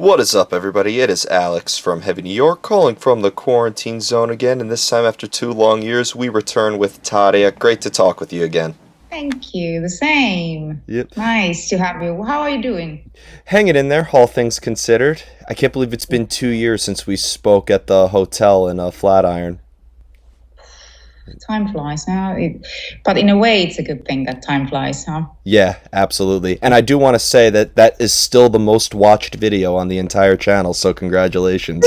What is up, everybody? It is Alex from Heavy New York, calling from the quarantine zone again, and this time after 2 long years, we return with Tarja. Great to talk with you again. Thank you. The same. Yep. Nice to have you. How are you doing? Hanging in there, all things considered. I can't believe it's been 2 years since we spoke at the hotel in Flatiron. Time flies, huh? But in a way, it's a good thing that time flies, huh? Yeah, absolutely. And I do want to say that that is still the most watched video on the entire channel, so congratulations.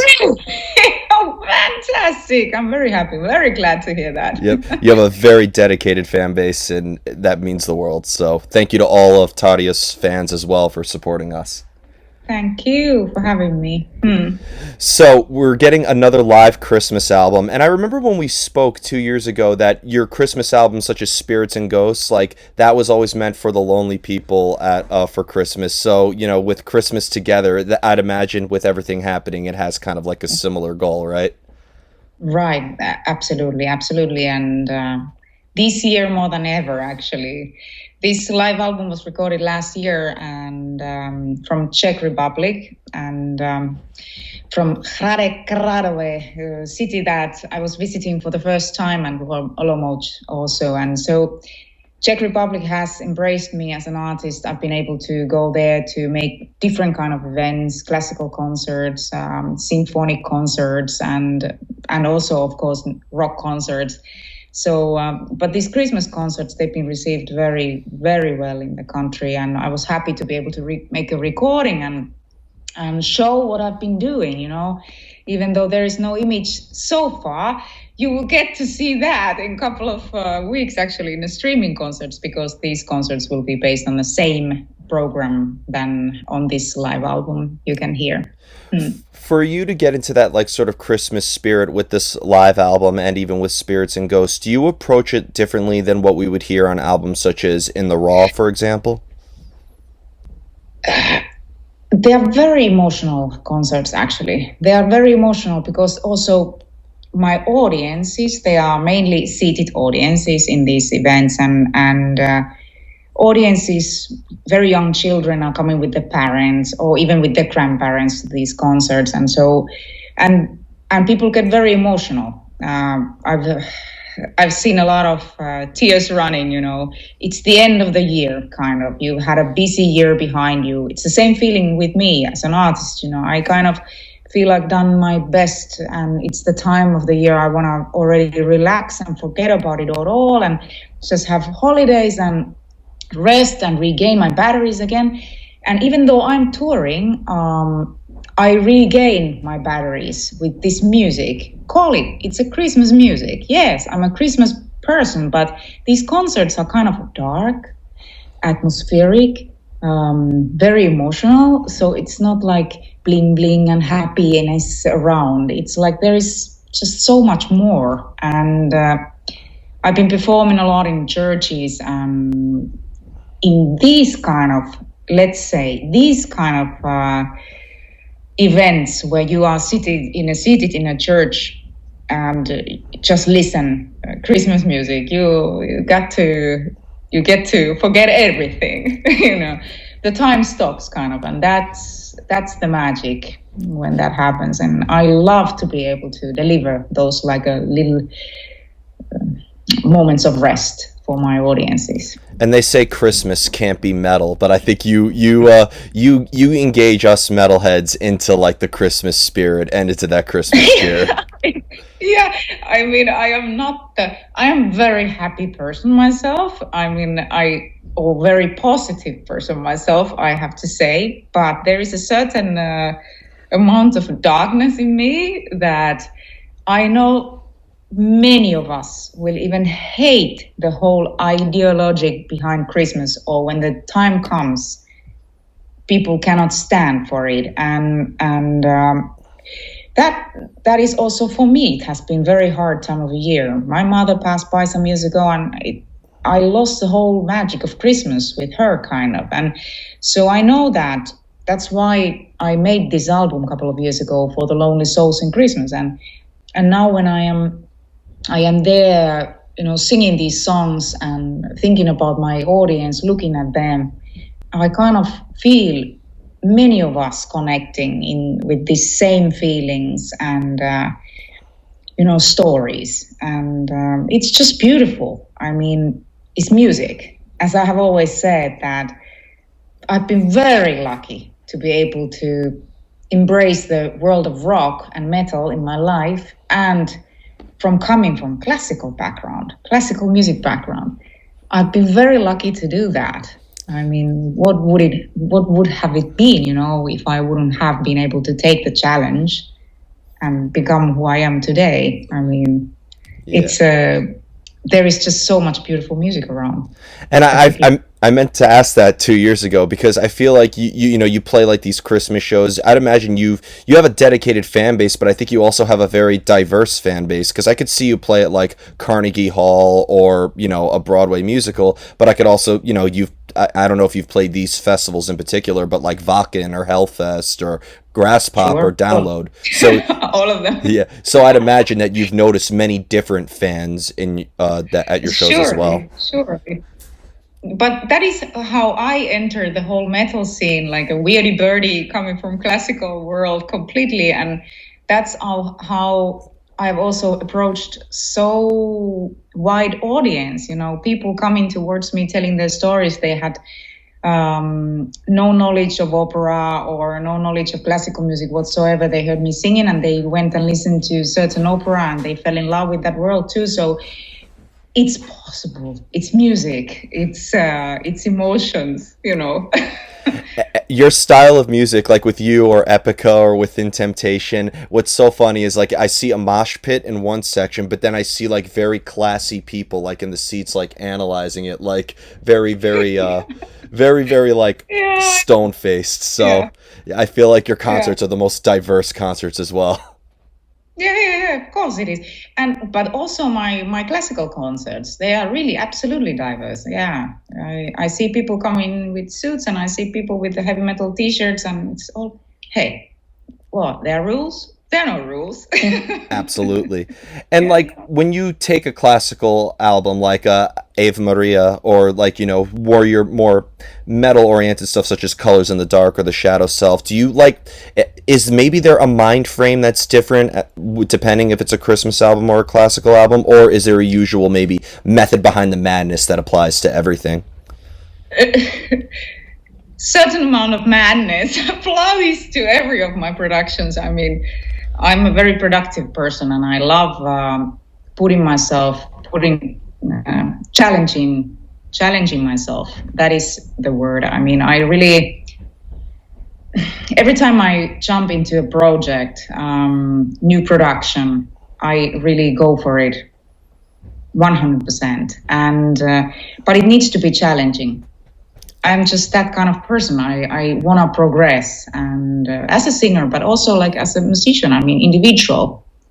Oh, fantastic. I'm very happy. Very glad to hear that. Yep. You have a very dedicated fan base, and that means the world. So thank you to all of Tarja's fans as well for supporting us. Thank you for having me. So we're getting another live Christmas album, and I remember when we spoke 2 years ago that your Christmas albums, such as Spirits and Ghosts, like that was always meant for the lonely people at for Christmas. So with Christmas together, I'd imagine with everything happening, it has kind of like a similar goal, right? Right. Absolutely. Absolutely. And this year more than ever, actually. This live album was recorded last year and from Czech Republic and from Hradec Králové, a city that I was visiting for the first time, and Olomouc also. And so Czech Republic has embraced me as an artist. I've been able to go there to make different kind of events, classical concerts, symphonic concerts, and also, of course, rock concerts. So, but these Christmas concerts, they've been received very, very well in the country. And I was happy to be able to make a recording and show what I've been doing, even though there is no image so far. You will get to see that in a couple of weeks, actually, in the streaming concerts, because these concerts will be based on the same program than on this live album you can hear. For you to get into that like sort of Christmas spirit with this live album and even with Spirits and Ghosts, do you approach it differently than what we would hear on albums such as In the Raw, for example? They are very emotional concerts, actually. They are very emotional because also my audiences, they are mainly seated audiences in these events, and audiences, very young children are coming with their parents or even with their grandparents to these concerts, and so and people get very emotional. I've seen a lot of tears running. It's the end of the year, kind of. You've had a busy year behind you. It's the same feeling with me as an artist. I kind of feel I've done my best, and it's the time of the year I want to already relax and forget about it all and just have holidays and rest and regain my batteries again. And even though I'm touring, I regain my batteries with this music. It's a Christmas music. Yes, I'm a Christmas person, but these concerts are kind of dark, atmospheric, very emotional. So it's not like bling bling and happiness around. It's like there is just so much more. And I've been performing a lot in churches in these kind of, let's say, events where you are seated in a church and just listen Christmas music. You get to forget everything. The time stops kind of, and that's the magic when that happens. And I love to be able to deliver those like a little moments of rest for my audiences. And they say Christmas can't be metal, but I think you engage us metalheads into like the Christmas spirit and into that Christmas cheer. Yeah, I mean, I am very happy person myself. A very positive person myself, I have to say. But there is a certain amount of darkness in me that I know many of us will even hate the whole ideology behind Christmas, or when the time comes, people cannot stand for it. And that is also for me. It has been very hard time of year. My mother passed by some years ago, and I lost the whole magic of Christmas with her, kind of. And so I know that. That's why I made this album a couple of years ago for the lonely souls in Christmas. And now when I am there, singing these songs and thinking about my audience, looking at them, I kind of feel many of us connecting in with these same feelings and stories, and it's just beautiful. I mean, it's music. As I have always said, that I've been very lucky to be able to embrace the world of rock and metal in my life, and from coming from classical music background, I've been very lucky to do that. I mean, what would have it been, if I wouldn't have been able to take the challenge and become who I am today? I mean, Yeah. it's there is just so much beautiful music around. And I meant to ask that 2 years ago because I feel like you play like these Christmas shows. I'd imagine you have a dedicated fan base, but I think you also have a very diverse fan base because I could see you play at like Carnegie Hall or a Broadway musical, but I could also I don't know if you've played these festivals in particular, but like Wacken or Hellfest or Grass Pop or Sure. Download. So All of them. yeah, so I'd imagine that you've noticed many different fans in that at your shows as well. Surely. But that is how I entered the whole metal scene, like a weirdy birdie coming from classical world completely. And that's how I've also approached so wide audience, people coming towards me telling their stories. They had no knowledge of opera or no knowledge of classical music whatsoever. They heard me singing and they went and listened to certain opera and they fell in love with that world too. So it's possible. It's music. It's emotions. Your style of music, like with you or Epica or Within Temptation, what's so funny is like I see a mosh pit in one section, but then I see like very classy people like in the seats, like analyzing it, like very, very, very, very like Yeah, stone faced. So yeah, yeah, I feel like your yeah. concerts are the most diverse concerts as well. Yeah. Of course it is, and but also my classical concerts. They are really absolutely diverse. Yeah, I see people coming with suits, and I see people with the heavy metal T-shirts, and it's all. Hey, what? There are rules? There are no rules. Absolutely. And Yeah. like when you take a classical album like Ave Maria or like, warrior more metal oriented stuff such as Colors in the Dark or The Shadow Self, do you like is maybe there a mind frame that's different depending if it's a Christmas album or a classical album, or is there a usual maybe method behind the madness that applies to everything? Certain amount of madness applies to every of my productions. I mean, I'm a very productive person, and I love putting challenging myself. That is the word. I mean, I really every time I jump into a project, new production, I really go for it 100%. And but it needs to be challenging. I'm just that kind of person. I want to progress, and as a singer, but also like as a musician. I mean,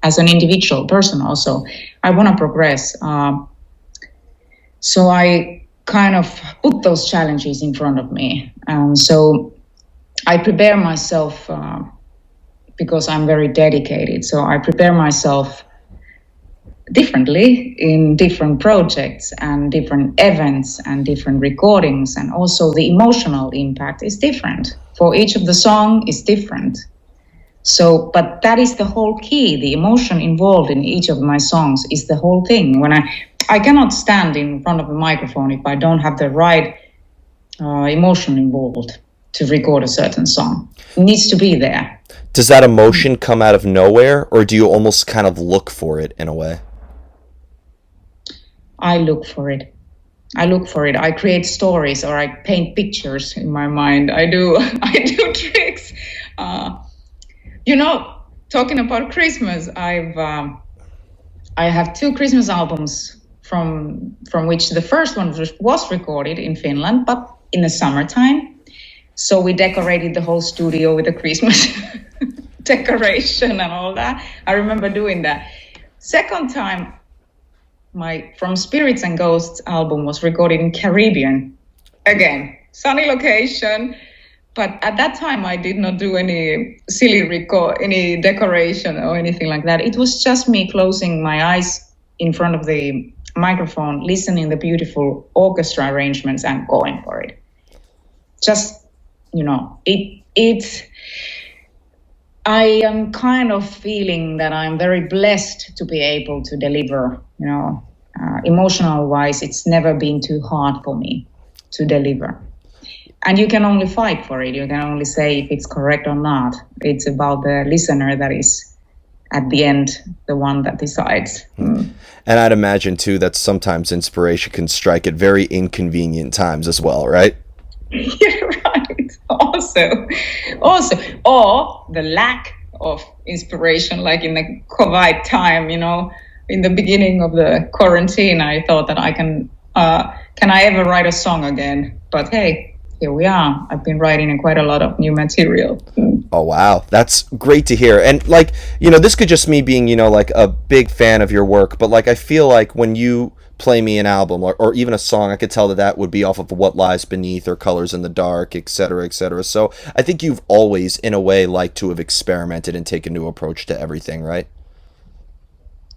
as an individual person. Also, I want to progress. So I kind of put those challenges in front of me. So I prepare myself because I'm very dedicated. So I prepare myself differently in different projects and different events and different recordings, and also the emotional impact is different for each of the song is different. So but that is the whole key. The emotion involved in each of my songs is the whole thing. When I cannot stand in front of a microphone if I don't have the right emotion involved to record a certain song. It needs to be there. Does that emotion come out of nowhere, or do you almost kind of look for it in a way? I look for it. I look for it. I create stories or I paint pictures in my mind. I do I do tricks. Uh, you know, Talking about Christmas, I have two Christmas albums from which the first one was recorded in Finland, but in the summertime. So we decorated the whole studio with a Christmas decoration and all that. I remember doing that. Second time, my From Spirits and Ghosts album was recorded in Caribbean. Again, sunny location. But at that time, I did not do any any decoration or anything like that. It was just me closing my eyes in front of the microphone, listening the beautiful orchestra arrangements and going for it. Just, It's I am kind of feeling that I'm very blessed to be able to deliver. Emotional wise, it's never been too hard for me to deliver. And you can only fight for it. You can only say if it's correct or not. It's about the listener that is at the end the one that decides. And I'd imagine too that sometimes inspiration can strike at very inconvenient times as well, right? You're right. Also, or the lack of inspiration, like in the COVID time, in the beginning of the quarantine, I thought that can I ever write a song again? But hey, here we are. I've been writing quite a lot of new material. Oh wow, that's great to hear. And like, this could just me being, like a big fan of your work, but like I feel like when you play me an album or even a song, I could tell that would be off of What Lies Beneath or Colors in the Dark, etc., etc. So I think you've always, in a way, liked to have experimented and take a new approach to everything, right?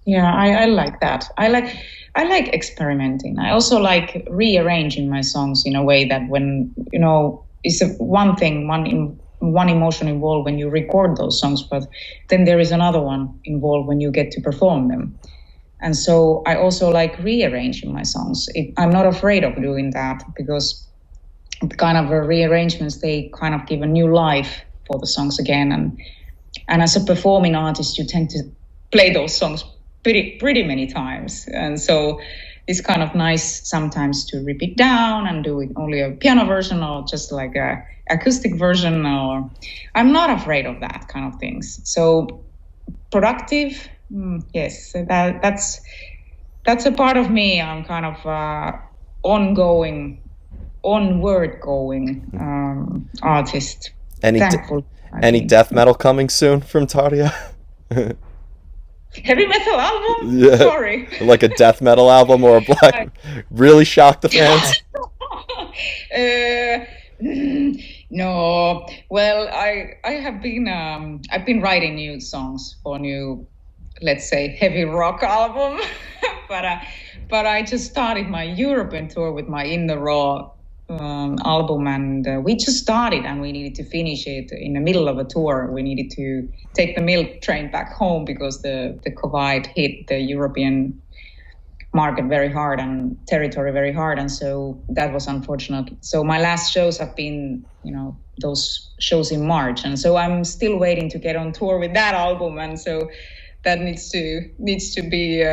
Yeah, I like that. I like experimenting. I also like rearranging my songs in a way that when it's one thing, one emotion involved when you record those songs, but then there is another one involved when you get to perform them. And so I also like rearranging my songs. I'm not afraid of doing that because the kind of rearrangements, they kind of give a new life for the songs again. And as a performing artist, you tend to play those songs pretty many times. And so it's kind of nice sometimes to rip it down and do it only a piano version or just like a acoustic version. Or I'm not afraid of that kind of things. So productive. Yes, that's a part of me. I'm kind of onward going artist. Any death metal coming soon from Tarja? Heavy metal album? Yeah. Sorry. Like a death metal album or a black? Really shock the fans? No. Well, I have been I've been writing new songs for new, let's say, heavy rock album, but I just started my European tour with my In the Raw album, and we just started, and we needed to finish it in the middle of a tour. We needed to take the milk train back home because the COVID hit the European market very hard and territory very hard, and so that was unfortunate. So my last shows have been, those shows in March, and so I'm still waiting to get on tour with that album, and so that needs to be,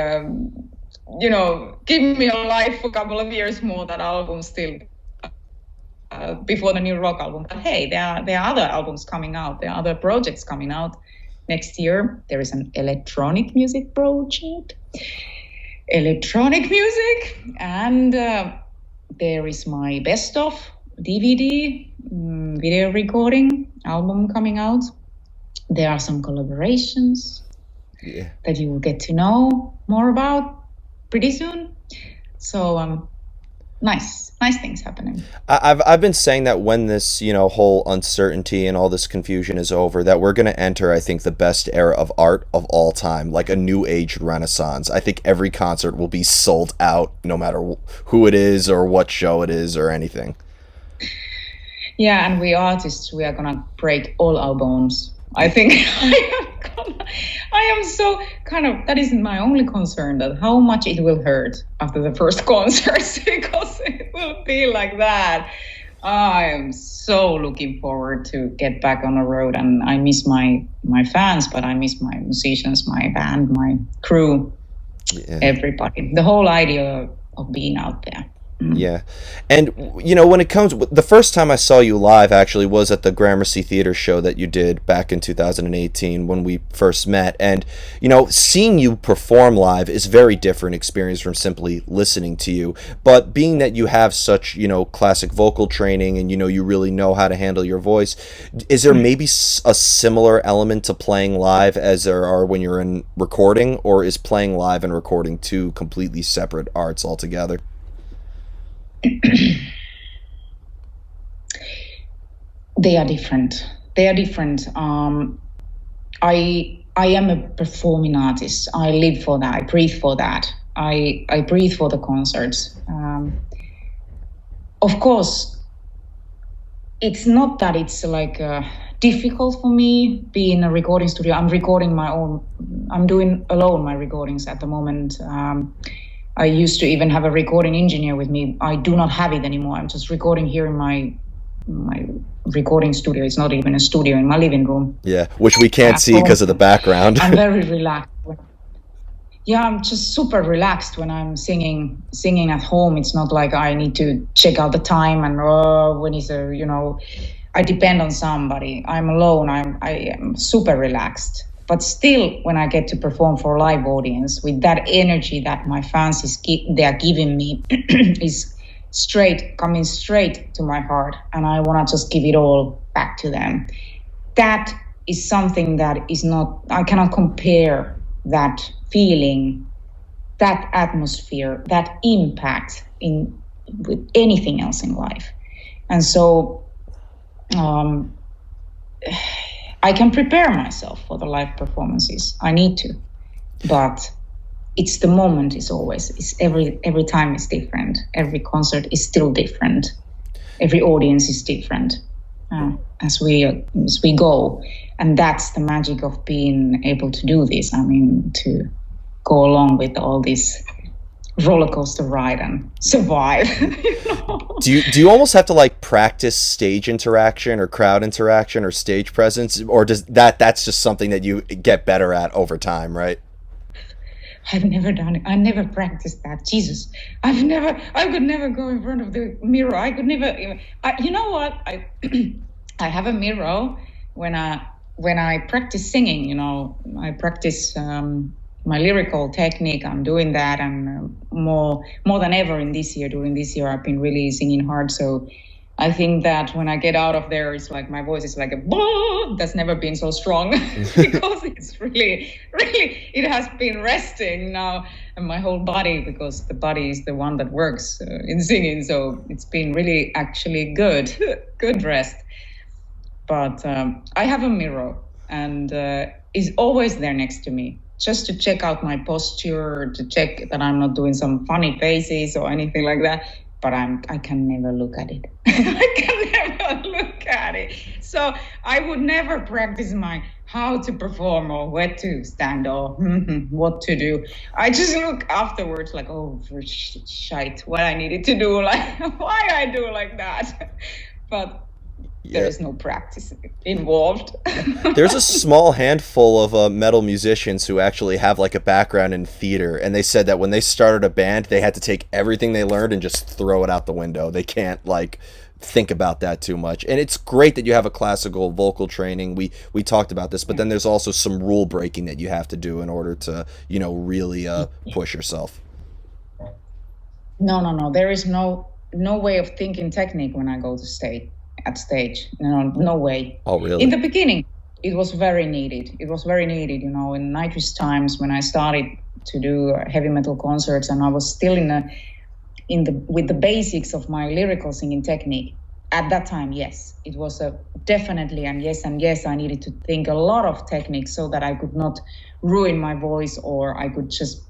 give me a life for a couple of years more. That album still before the new rock album. But hey, there are other albums coming out. There are other projects coming out next year. There is an electronic music project, and there is my best of DVD video recording album coming out. There are some collaborations. Yeah. That you will get to know more about pretty soon. So nice things happening. I've been saying that when this whole uncertainty and all this confusion is over, that we're going to enter, I think, the best era of art of all time, like a new age renaissance. I think every concert will be sold out, no matter who it is or what show it is or anything. Yeah, and we artists, we are gonna break all our bones. I think I am so kind of, that is my only concern, that how much it will hurt after the first concerts, because it will be like that. I am so looking forward to get back on the road, and I miss my fans, but I miss my musicians, my band, my crew, everybody. The whole idea of being out there. Yeah. And, when it comes, the first time I saw you live actually was at the Gramercy Theater show that you did back in 2018 when we first met. And, seeing you perform live is a very different experience from simply listening to you. But being that you have such, classic vocal training and, you really know how to handle your voice, is there maybe a similar element to playing live as there are when you're in recording, or is playing live and recording two completely separate arts altogether? They are different. I am a performing artist. I live for that. I breathe for that. I breathe for the concerts. Of course, it's not that it's like difficult for me being in a recording studio. I'm recording my own. I'm doing alone my recordings at the moment. I used to even have a recording engineer with me. I do not have it anymore. I'm just recording here in my recording studio. It's not even a studio, in my living room. Yeah, which we can't see because of the background. I'm very relaxed. Yeah, I'm just super relaxed when I'm singing at home. It's not like I need to check out the time and when is I depend on somebody. I'm alone. I am super relaxed. But still, when I get to perform for a live audience with that energy that my fans they are giving me is coming straight to my heart, and I want to just give it all back to them. That is something that is not. I cannot compare that feeling, that atmosphere, that impact with anything else in life. And so I can prepare myself for the live performances. I need to, but it's the moment is always, every time is different. Every concert is still different. Every audience is different as we go. And that's the magic of being able to do this. I mean, to go along with all this roller coaster ride and survive. Do you almost have to like practice stage interaction or crowd interaction or stage presence, or does that's just something that you get better at over time, right? I've never done it. I never practiced that. Jesus, I could never go in front of the mirror. I could never even. You know what? I have a mirror when I practice singing. I practice my lyrical technique. I'm doing that, and more than ever during this year, I've been really singing hard. So I think that when I get out of there, it's like my voice is like a boom. That's never been so strong because it's really, it has been resting now, and my whole body, because the body is the one that works in singing. So it's been really actually good rest. But I have a mirror, and it's always there next to me, just to check out my posture, to check that I'm not doing some funny faces or anything like that. But I can never look at it. I can never look at it. So I would never practice my how to perform or where to stand or what to do. I just look afterwards like, oh, shite, what I needed to do, like why I do like that. But there is no practice involved. There's a small handful of metal musicians who actually have like a background in theater, and they said that when they started a band, they had to take everything they learned and just throw it out the window. They can't like think about that too much. And it's great that you have a classical vocal training. We talked about this, but then there's also some rule breaking that you have to do in order to, really push yourself. No. There is no way of thinking technique when I go to stage. At stage, no way. Oh, really? In the beginning, it was very needed. In Nitrous times when I started to do heavy metal concerts, and I was still with the basics of my lyrical singing technique. At that time, yes, it was definitely and yes. I needed to think a lot of techniques so that I could not ruin my voice, or I could just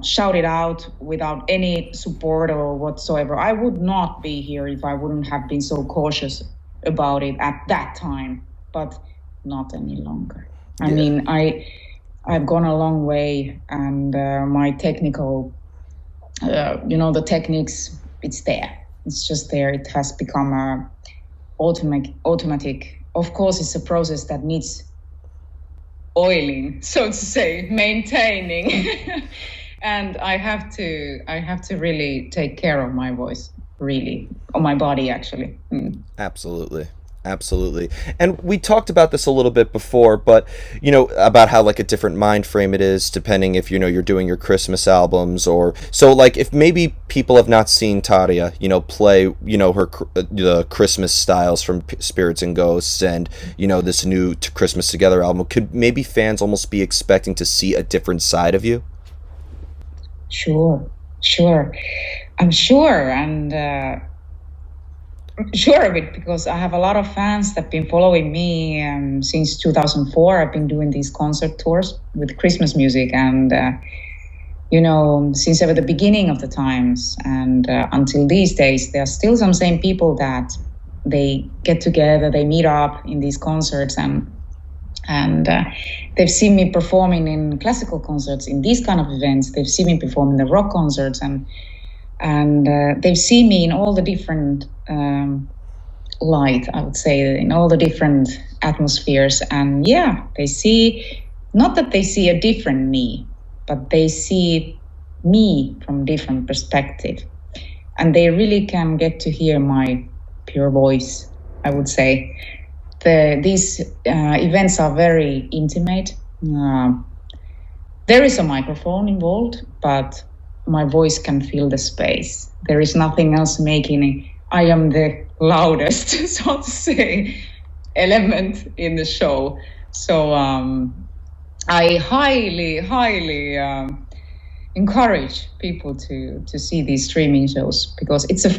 shout it out without any support or whatsoever. I would not be here if I wouldn't have been so cautious about it at that time, but not any longer. Yeah. I mean, I've gone a long way, and my technical, the techniques, it's there. It's just there. It has become automatic. Of course, it's a process that needs oiling, so to say, maintaining. And I have to really take care of my voice, really, or my body, actually. Absolutely. And we talked about this a little bit before, but about how like a different mind frame it is depending if you're doing your Christmas albums, or so like if maybe people have not seen Tarja play her the Christmas styles from Spirits and Ghosts and this new Christmas Together album, could maybe fans almost be expecting to see a different side of you? Sure, I'm sure, and sure of it, because I have a lot of fans that have been following me since 2004. I've been doing these concert tours with Christmas music, and since ever the beginning of the times, and until these days, there are still some same people that they get together, they meet up in these concerts, and they've seen me performing in classical concerts, in these kind of events. They've seen me perform in the rock concerts, and they've seen me in all the different light, I would say, in all the different atmospheres. And yeah, they see, not that they see a different me, but they see me from different perspective. And they really can get to hear my pure voice, I would say. These events are very intimate. There is a microphone involved, but my voice can fill the space. There is nothing else making it. I am the loudest, so to say, element in the show. So I highly encourage people to see these streaming shows, because it's a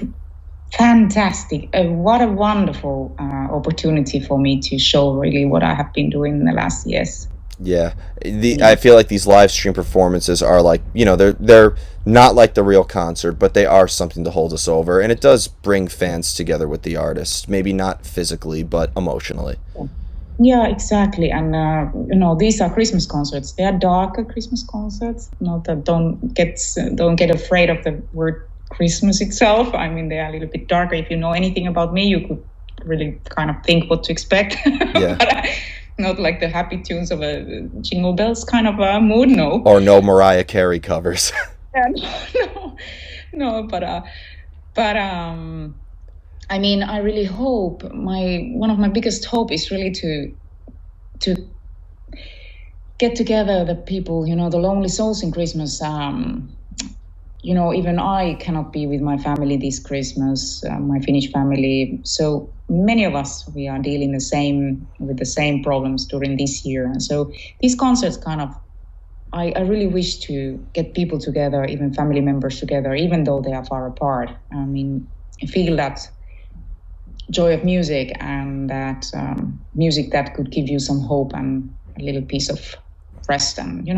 fantastic, what a wonderful opportunity for me to show really what I have been doing in the last years. Yeah, I feel like these live stream performances are like, they're not like the real concert, but they are something to hold us over, and it does bring fans together with the artist. Maybe not physically, but emotionally. Yeah, exactly. And these are Christmas concerts. They are darker Christmas concerts. Not that don't get afraid of the word Christmas itself. I mean, they are a little bit darker. If you know anything about me, you could really kind of think what to expect. Yeah. But not like the happy tunes of a Jingle Bells kind of a mood, no. Or no Mariah Carey covers. No, but I mean, I really hope, one of my biggest hope is really to get together the people, the lonely souls in Christmas. Even I cannot be with my family this Christmas, my Finnish family. So many of us, we are dealing with the same problems during this year. And so these concerts I really wish to get people together, even family members together, even though they are far apart. I mean, I feel that joy of music, and that music that could give you some hope and a little piece of rest, and,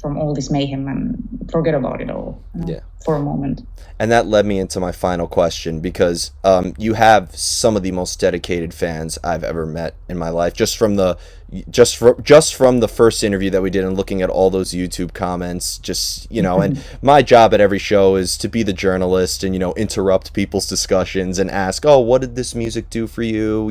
from all this mayhem, and forget about it all for a moment. And that led me into my final question, because you have some of the most dedicated fans I've ever met in my life, just from the first interview that we did, and looking at all those YouTube comments, and my job at every show is to be the journalist and, interrupt people's discussions and ask, oh, what did this music do for you?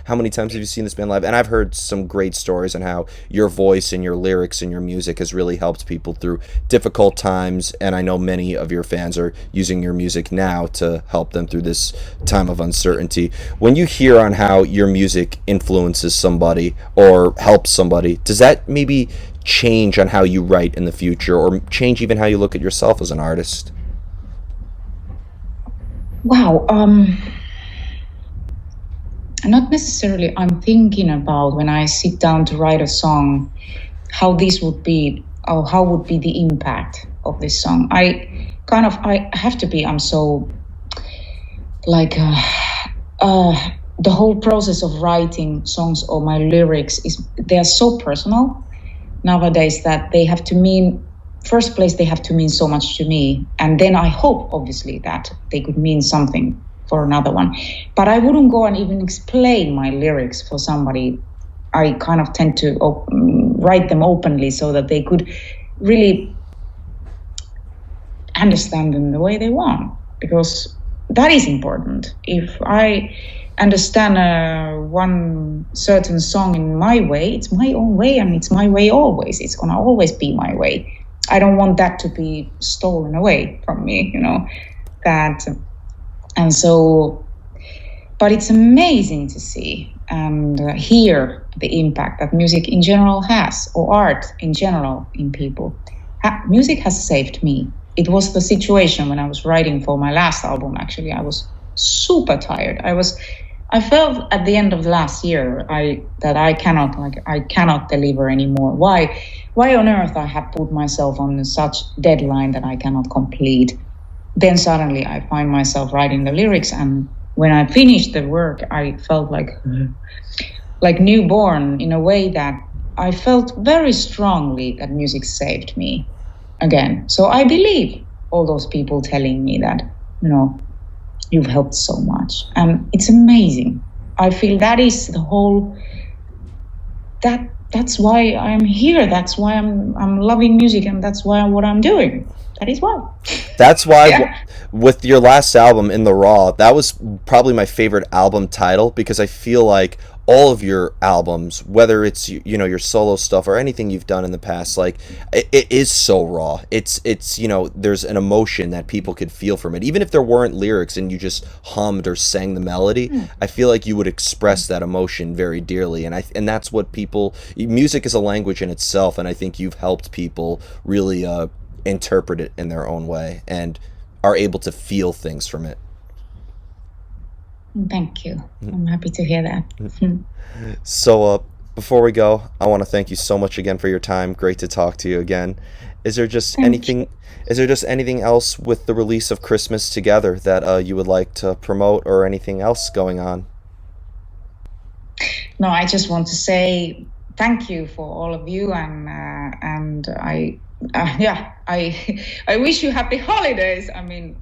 How many times have you seen this band live? And I've heard some great stories on how your voice and your lyrics and your music has really helped people through difficult times. And I know many of your fans are using your music now to help them through this time of uncertainty. When you hear on how your music influences somebody or helps somebody, does that maybe change on how you write in the future, or change even how you look at yourself as an artist? Wow. Not necessarily. I'm thinking about, when I sit down to write a song, how this would be, or how would be the impact of this song. I have to be, I'm so like, the whole process of writing songs or my lyrics they are so personal nowadays that they have to mean, first place, they have to mean so much to me. And then I hope, obviously, that they could mean something for another one. But I wouldn't go and even explain my lyrics for somebody. I kind of tend to write them openly so that they could really understand them the way they want, because that is important. If I understand one certain song in my way, it's my own way, and it's my way always. It's gonna always be my way. I don't want that to be stolen away from me, and so, but it's amazing to see and hear the impact that music in general has, or art in general, in people. Music has saved me. It was the situation when I was writing for my last album. Actually, I was super tired. I felt at the end of last year that I cannot deliver anymore. Why on earth I have put myself on such deadline that I cannot complete? Then suddenly I find myself writing the lyrics, and when I finished the work, I felt like newborn, in a way that I felt very strongly that music saved me again. So I believe all those people telling me that, You've helped so much, and it's amazing. I feel that is the whole. That's why I'm here. That's why I'm loving music, and that's why what I'm doing. That is why. That's why Yeah. with your last album, In the Raw, that was probably my favorite album title, because I feel like all of your albums, whether it's your solo stuff or anything you've done in the past, like it is so raw. It's there's an emotion that people could feel from it, even if there weren't lyrics and you just hummed or sang the melody. I feel like you would express that emotion very dearly, and that's what people. Music is a language in itself, and I think you've helped people really interpret it in their own way and are able to feel things from it. Thank you. I'm happy to hear that. So, before we go, I want to thank you so much again for your time. Great to talk to you again. Is there just Thank you. anything? Is there just anything else with the release of Christmas Together that you would like to promote, or anything else going on? No, I just want to say thank you for all of you, and yeah, I wish you happy holidays. I mean,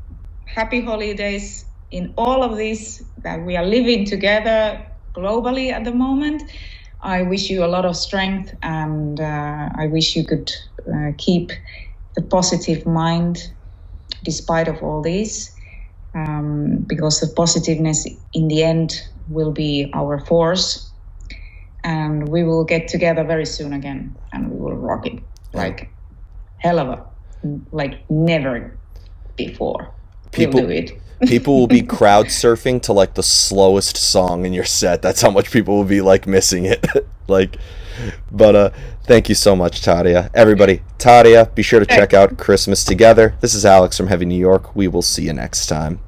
happy holidays in all of this that we are living together globally at the moment. I wish you a lot of strength, and I wish you could keep the positive mind despite of all this, because the positiveness in the end will be our force, and we will get together very soon again, and we will rock it like hell of a, like never before. We'll People do it. people will be crowd surfing to like the slowest song in your set. That's how much people will be like missing it. Like, but thank you so much, Tarja. Everybody, Tarja, be sure to check out Christmas Together. This is Alex from Heavy New York. We will see you next time.